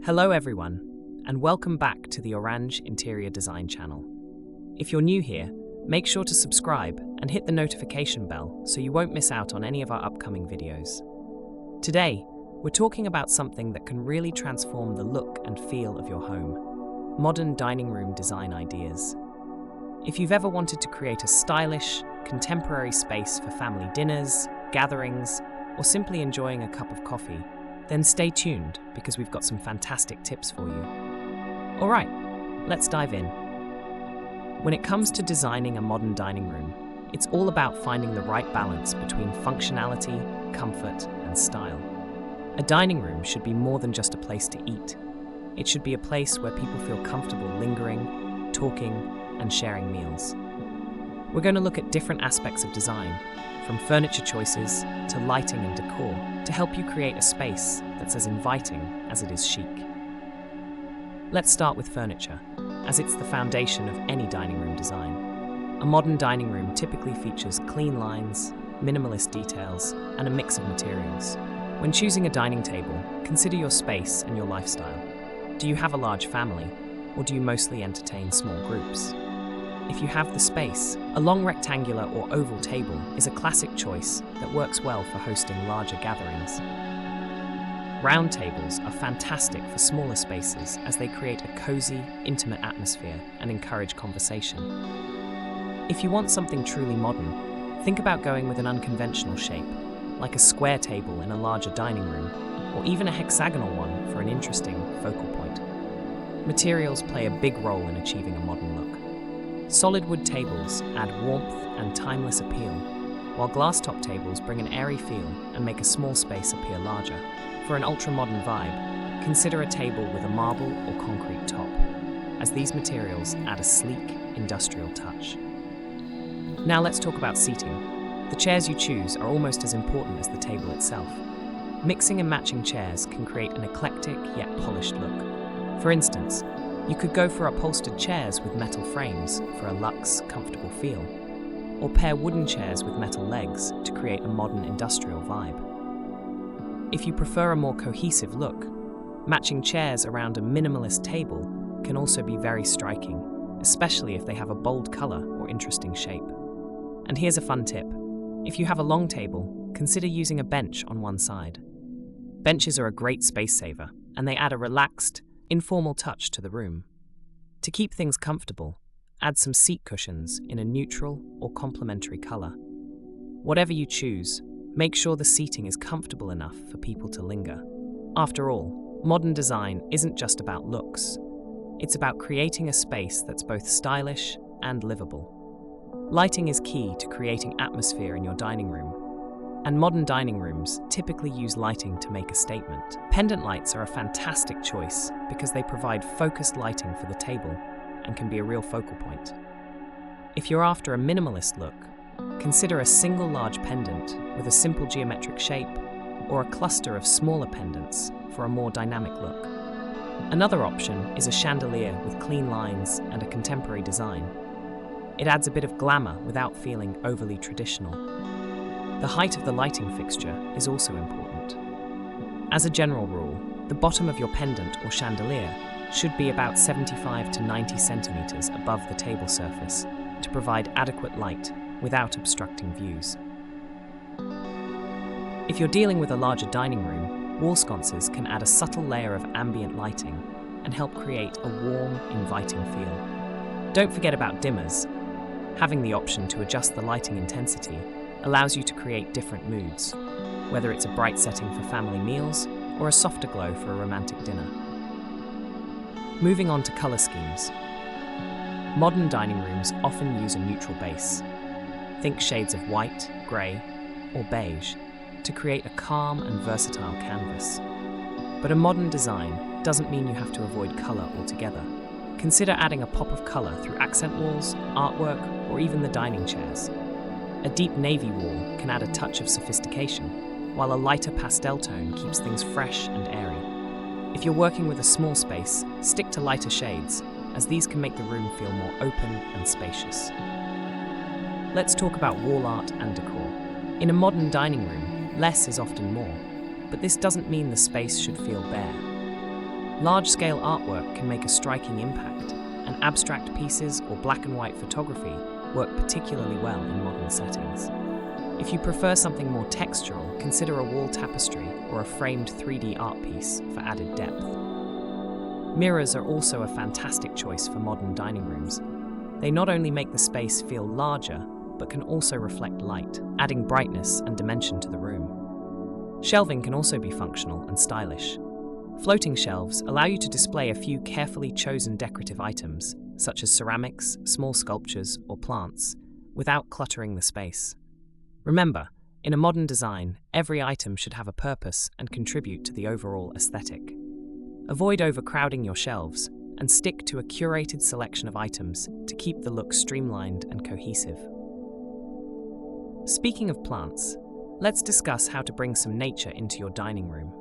Hello everyone, and welcome back to the Oraanj Interior Design channel. If you're new here, make sure to subscribe and hit the notification bell so you won't miss out on any of our upcoming videos. Today, we're talking about something that can really transform the look and feel of your home: modern dining room design ideas. If you've ever wanted to create a stylish, contemporary space for family dinners, gatherings, or simply enjoying a cup of coffee, then stay tuned because we've got some fantastic tips for you. All right, let's dive in. When it comes to designing a modern dining room, it's all about finding the right balance between functionality, comfort, and style. A dining room should be more than just a place to eat. It should be a place where people feel comfortable lingering, talking, and sharing meals. We're going to look at different aspects of design, from furniture choices to lighting and decor, to help you create a space that's as inviting as it is chic. Let's start with furniture, as it's the foundation of any dining room design. A modern dining room typically features clean lines, minimalist details, and a mix of materials. When choosing a dining table, consider your space and your lifestyle. Do you have a large family, or do you mostly entertain small groups? If you have the space, a long rectangular or oval table is a classic choice that works well for hosting larger gatherings. Round tables are fantastic for smaller spaces as they create a cozy, intimate atmosphere and encourage conversation. If you want something truly modern, think about going with an unconventional shape, like a square table in a larger dining room, or even a hexagonal one for an interesting focal point. Materials play a big role in achieving a modern look. Solid wood tables add warmth and timeless appeal, while glass-top tables bring an airy feel and make a small space appear larger. For an ultra-modern vibe, consider a table with a marble or concrete top, as these materials add a sleek, industrial touch. Now let's talk about seating. The chairs you choose are almost as important as the table itself. Mixing and matching chairs can create an eclectic yet polished look. For instance, you could go for upholstered chairs with metal frames for a luxe, comfortable feel, or pair wooden chairs with metal legs to create a modern industrial vibe. If you prefer a more cohesive look, matching chairs around a minimalist table can also be very striking, especially if they have a bold color or interesting shape. And here's a fun tip. If you have a long table, consider using a bench on one side. Benches are a great space saver, and they add a relaxed, informal touch to the room. To keep things comfortable, add some seat cushions in a neutral or complementary color. Whatever you choose, make sure the seating is comfortable enough for people to linger. After all, modern design isn't just about looks. It's about creating a space that's both stylish and livable. Lighting is key to creating atmosphere in your dining room, and modern dining rooms typically use lighting to make a statement. Pendant lights are a fantastic choice because they provide focused lighting for the table and can be a real focal point. If you're after a minimalist look, consider a single large pendant with a simple geometric shape or a cluster of smaller pendants for a more dynamic look. Another option is a chandelier with clean lines and a contemporary design. It adds a bit of glamour without feeling overly traditional. The height of the lighting fixture is also important. As a general rule, the bottom of your pendant or chandelier should be about 75 to 90 centimeters above the table surface to provide adequate light without obstructing views. If you're dealing with a larger dining room, wall sconces can add a subtle layer of ambient lighting and help create a warm, inviting feel. Don't forget about dimmers. Having the option to adjust the lighting intensity allows you to create different moods, whether it's a bright setting for family meals or a softer glow for a romantic dinner. Moving on to color schemes. Modern dining rooms often use a neutral base. Think shades of white, grey, or beige to create a calm and versatile canvas. But a modern design doesn't mean you have to avoid color altogether. Consider adding a pop of color through accent walls, artwork, or even the dining chairs. A deep navy wall can add a touch of sophistication, while a lighter pastel tone keeps things fresh and airy. If you're working with a small space, stick to lighter shades, as these can make the room feel more open and spacious. Let's talk about wall art and decor. In a modern dining room, less is often more, but this doesn't mean the space should feel bare. Large-scale artwork can make a striking impact, and abstract pieces or black and white photography work particularly well in modern settings. If you prefer something more textural, consider a wall tapestry or a framed 3D art piece for added depth. Mirrors are also a fantastic choice for modern dining rooms. They not only make the space feel larger, but can also reflect light, adding brightness and dimension to the room. Shelving can also be functional and stylish. Floating shelves allow you to display a few carefully chosen decorative items, such as ceramics, small sculptures, or plants, without cluttering the space. Remember, in a modern design, every item should have a purpose and contribute to the overall aesthetic. Avoid overcrowding your shelves and stick to a curated selection of items to keep the look streamlined and cohesive. Speaking of plants, let's discuss how to bring some nature into your dining room.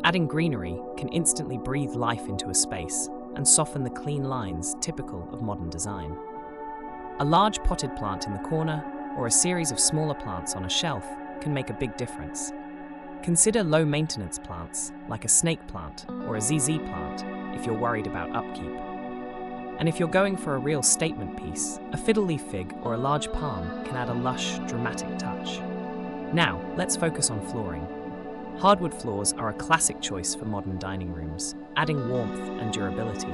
Adding greenery can instantly breathe life into a space and soften the clean lines typical of modern design. A large potted plant in the corner or a series of smaller plants on a shelf can make a big difference. Consider low-maintenance plants like a snake plant or a ZZ plant if you're worried about upkeep. And if you're going for a real statement piece, a fiddle leaf fig or a large palm can add a lush, dramatic touch. Now, let's focus on flooring. Hardwood floors are a classic choice for modern dining rooms, adding warmth and durability.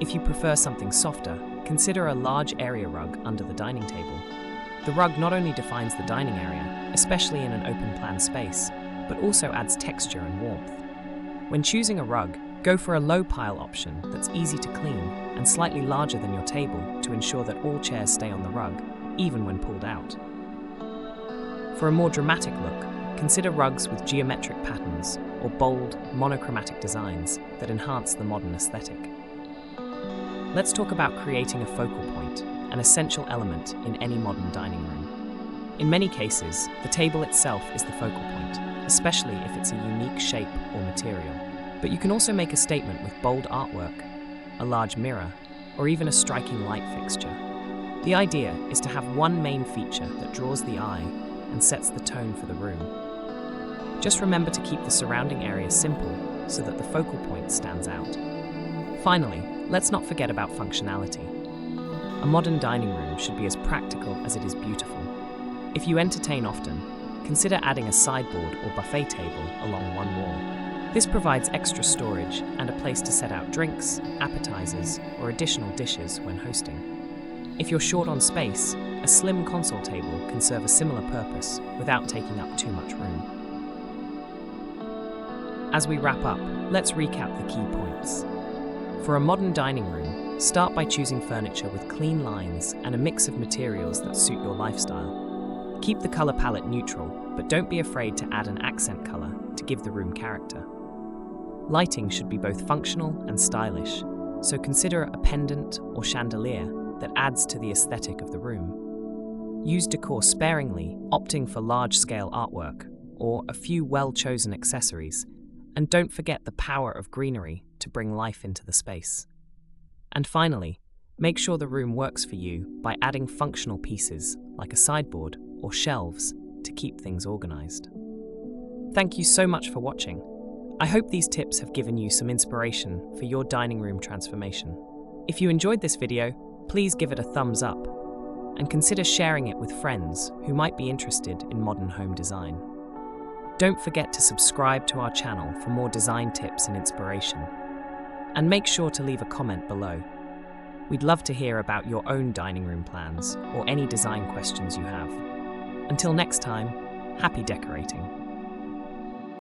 If you prefer something softer, consider a large area rug under the dining table. The rug not only defines the dining area, especially in an open-plan space, but also adds texture and warmth. When choosing a rug, go for a low-pile option that's easy to clean and slightly larger than your table to ensure that all chairs stay on the rug, even when pulled out. For a more dramatic look, consider rugs with geometric patterns or bold, monochromatic designs that enhance the modern aesthetic. Let's talk about creating a focal point, an essential element in any modern dining room. In many cases, the table itself is the focal point, especially if it's a unique shape or material. But you can also make a statement with bold artwork, a large mirror, or even a striking light fixture. The idea is to have one main feature that draws the eye and sets the tone for the room. Just remember to keep the surrounding area simple so that the focal point stands out. Finally, let's not forget about functionality. A modern dining room should be as practical as it is beautiful. If you entertain often, consider adding a sideboard or buffet table along one wall. This provides extra storage and a place to set out drinks, appetizers, or additional dishes when hosting. If you're short on space, a slim console table can serve a similar purpose without taking up too much room. As we wrap up, let's recap the key points. For a modern dining room, start by choosing furniture with clean lines and a mix of materials that suit your lifestyle. Keep the color palette neutral, but don't be afraid to add an accent color to give the room character. Lighting should be both functional and stylish, so consider a pendant or chandelier that adds to the aesthetic of the room. Use decor sparingly, opting for large-scale artwork or a few well-chosen accessories, and don't forget the power of greenery to bring life into the space. And finally, make sure the room works for you by adding functional pieces like a sideboard or shelves to keep things organized. Thank you so much for watching. I hope these tips have given you some inspiration for your dining room transformation. If you enjoyed this video, please give it a thumbs up and consider sharing it with friends who might be interested in modern home design. Don't forget to subscribe to our channel for more design tips and inspiration. And make sure to leave a comment below. We'd love to hear about your own dining room plans or any design questions you have. Until next time, happy decorating.